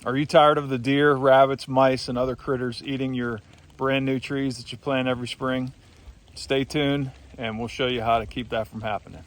Are you tired of the deer, rabbits, mice, and other critters eating your brand new trees that you plant every spring? Stay tuned and we'll show you how to keep that from happening.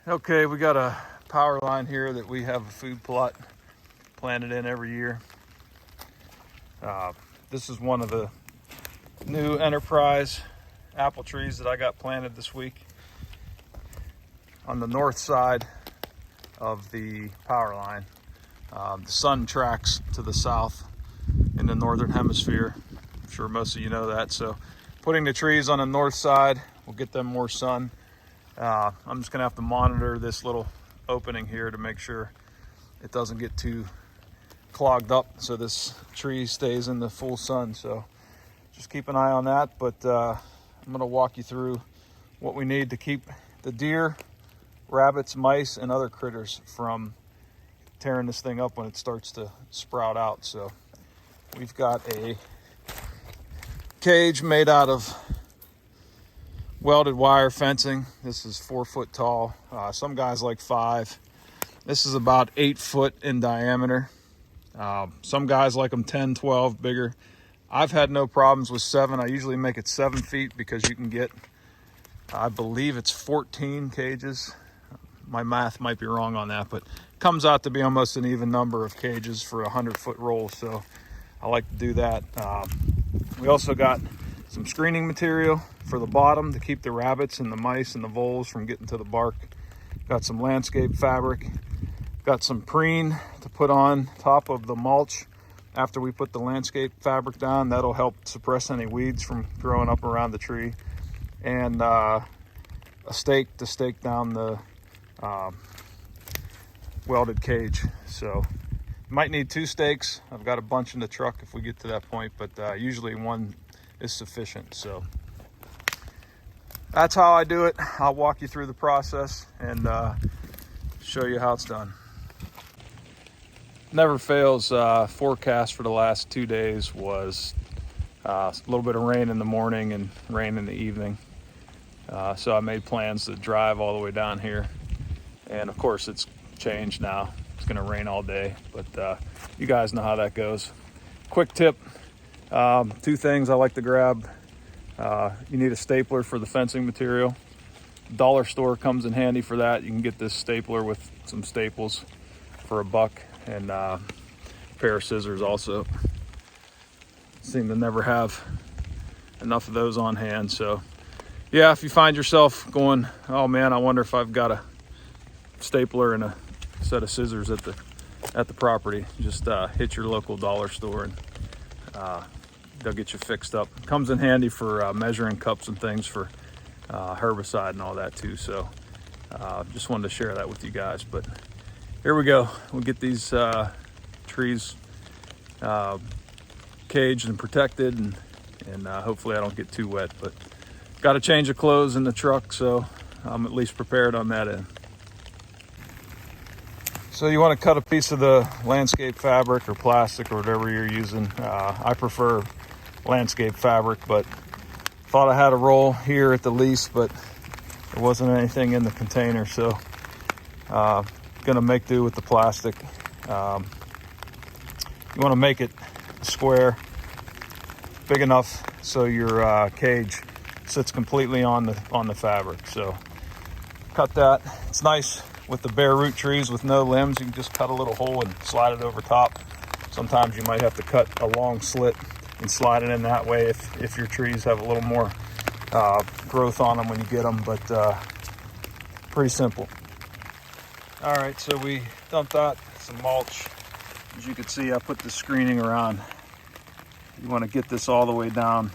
Okay, we got a power line here that we have a food plot planted in every year. This is one of the new enterprise apple trees that I got planted this week on the north side of the power line. The sun tracks to the south in the northern hemisphere. I'm sure most of you know that. So putting the trees on the north side will get them more sun. I'm just gonna have to monitor this little opening here to make sure it doesn't get too clogged up so this tree stays in the full sun. So just keep an eye on that. But I'm gonna walk you through what we need to keep the deer, rabbits, mice, and other critters from tearing this thing up when it starts to sprout out. So we've got a cage made out of welded wire fencing. This is 4 foot tall. Some guys like 5. This is about 8 foot in diameter. Some guys like them 10, 12, bigger. I've had no problems with 7. I usually make it 7 feet because you can get, I believe it's 14 cages. My math might be wrong on that, but it comes out to be almost an even number of cages for a 100-foot roll. So I like to do that. We also got some screening material for the bottom to keep the rabbits and the mice and the voles from getting to the bark. Got some landscape fabric. Got some preen to put on top of the mulch after we put the landscape fabric down. That'll help suppress any weeds from growing up around the tree. And a stake to stake down the welded cage. So you might need 2 stakes. I've got a bunch in the truck if we get to that point, but usually 1 is sufficient. So that's how I do it. I'll walk you through the process and show you how it's done. Never fails. Forecast for the last 2 days was a little bit of rain in the morning and rain in the evening. So I made plans to drive all the way down here. And of course it's changed now. It's gonna rain all day, but you guys know how that goes. Quick tip. 2 things I like to grab. You need a stapler for the fencing material. Dollar store comes in handy for that. You can get this stapler with some staples for $1 and a pair of scissors also. Seem to never have enough of those on hand. So yeah, if you find yourself going, oh man, I wonder if I've got a stapler and a set of scissors at the property, just hit your local dollar store and they'll get you fixed up. Comes in handy for measuring cups and things for herbicide and all that too. So just wanted to share that with you guys. But here we go. We'll get these trees caged and protected, and hopefully I don't get too wet. But got a change of clothes in the truck, so I'm at least prepared on that end. So you want to cut a piece of the landscape fabric or plastic or whatever you're using. I prefer landscape fabric, but thought I had a roll here at the least, but there wasn't anything in the container, so gonna make do with the plastic. You want to make it square, big enough so your cage sits completely on the fabric. So cut that. It's nice with the bare root trees with no limbs. You can just cut a little hole and slide it over top. Sometimes you might have to cut a long slit and slide it in that way if your trees have a little more growth on them when you get them, but pretty simple. All right, so we dumped out some mulch. As you can see, I put the screening around. You want to get this all the way down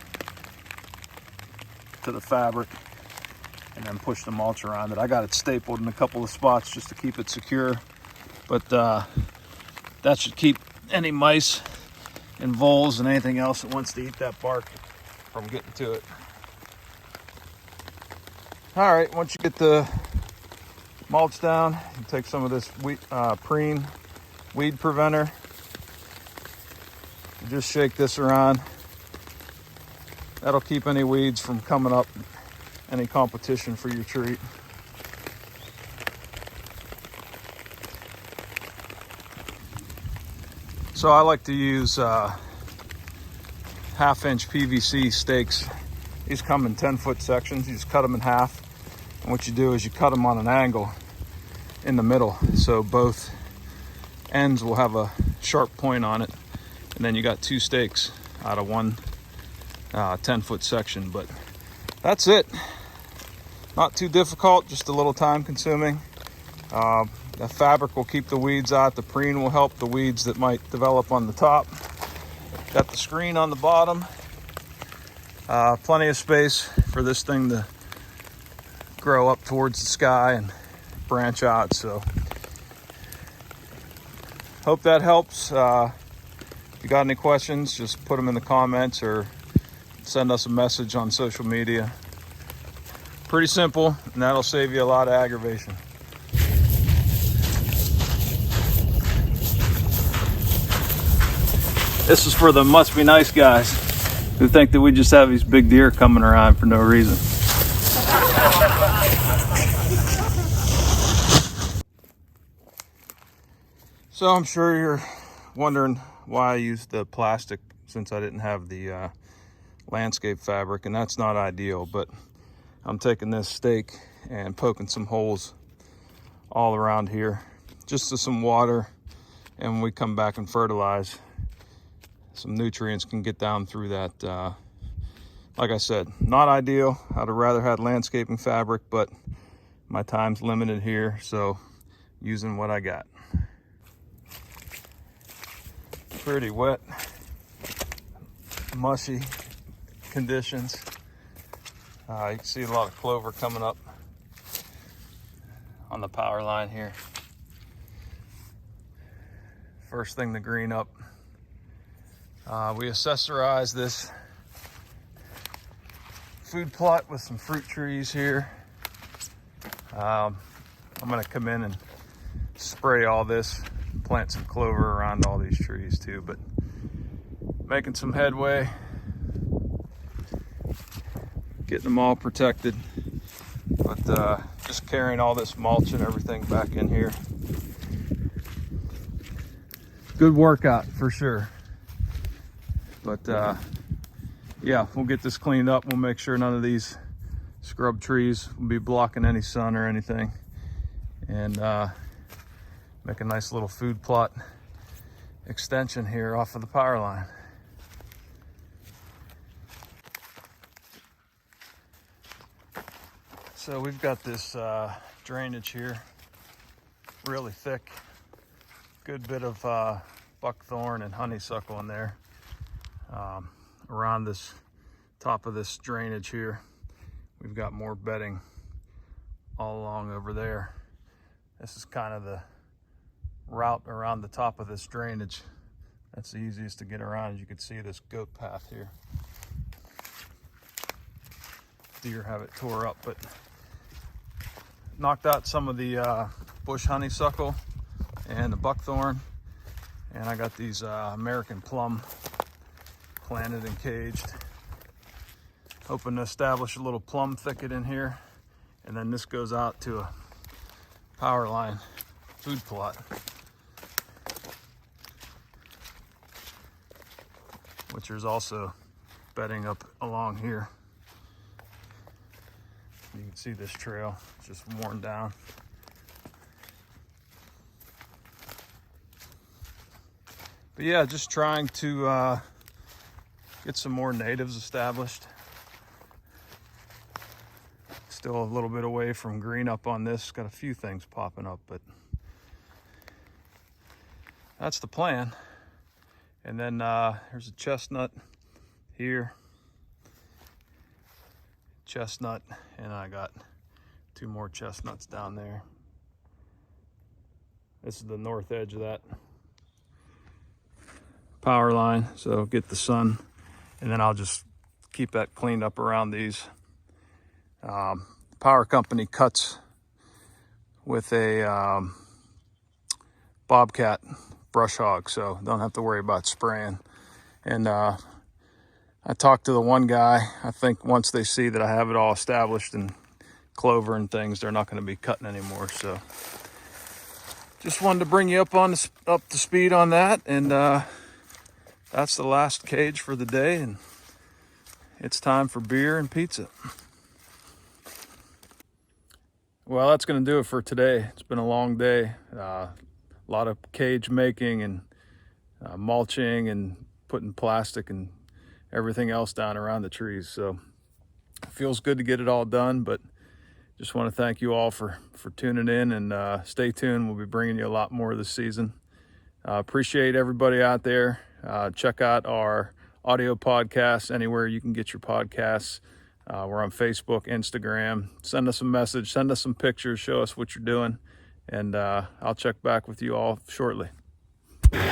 to the fabric, and and then push the mulch around it. I got it stapled in a couple of spots just to keep it secure, but that should keep any mice and voles and anything else that wants to eat that bark from getting to it. All right, once you get the mulch down, you take some of this preen weed preventer. You just shake this around. That'll keep any weeds from coming up, any competition for your treat. So I like to use 1/2-inch PVC stakes. These come in 10-foot sections. You just cut them in half. And what you do is you cut them on an angle in the middle, so both ends will have a sharp point on it. And then you got 2 stakes out of one 10-foot section. But that's it. Not too difficult, just a little time consuming. The fabric will keep the weeds out. The preen will help the weeds that might develop on the top. Got the screen on the bottom. Plenty of space for this thing to grow up towards the sky and branch out. So hope that helps. If you got any questions, just put them in the comments or send us a message on social media. Pretty simple, and that'll save you a lot of aggravation. This is for the must be nice guys who think that we just have these big deer coming around for no reason. So I'm sure you're wondering why I used the plastic since I didn't have the landscape fabric, and that's not ideal, but I'm taking this stake and poking some holes all around here just to some water, and when we come back and fertilize, some nutrients can get down through that. Like I said, not ideal. I'd have rather had landscaping fabric, but my time's limited here, so using what I got. Pretty wet, mushy conditions. You can see a lot of clover coming up on the power line here. First thing to green up. We accessorize this food plot with some fruit trees here. I'm gonna come in and spray all this, plant some clover around all these trees too, but making some headway, getting them all protected, but just carrying all this mulch and everything back in here. Good workout for sure, but yeah, we'll get this cleaned up. We'll make sure none of these scrub trees will be blocking any sun or anything, and make a nice little food plot extension here off of the power line. So we've got this drainage here, really thick, good bit of buckthorn and honeysuckle in there. Around this top of this drainage here, we've got more bedding all along over there. This is kind of the route around the top of this drainage. That's the easiest to get around. As you can see, this goat path here. Deer have it tore up, but knocked out some of the bush honeysuckle and the buckthorn, and I got these American plum planted and caged. Hoping to establish a little plum thicket in here, and then this goes out to a power line food plot, which there's also bedding up along here. You can see this trail just worn down. But yeah, just trying to get some more natives established. Still a little bit away from green up on this. Got a few things popping up, but that's the plan. And then there's a chestnut here. Chestnut, and I got 2 more chestnuts down there. This is the north edge of that power line, so get the sun, and then I'll just keep that cleaned up around these. Power company cuts with a Bobcat brush hog, so don't have to worry about spraying. And I talked to the one guy. I think once they see that I have it all established and clover and things, they're not going to be cutting anymore. So just wanted to bring you up to speed on that. And that's the last cage for the day, and it's time for beer and pizza. Well, that's going to do it for today. It's been a long day. A lot of cage making and mulching and putting plastic and everything else down around the trees. So it feels good to get it all done, but just want to thank you all for tuning in, and stay tuned. We'll be bringing you a lot more this season. Appreciate everybody out there. Check out our audio podcasts anywhere you can get your podcasts. We're on Facebook, Instagram. Send us a message, send us some pictures, show us what you're doing, and I'll check back with you all shortly. 3, 2,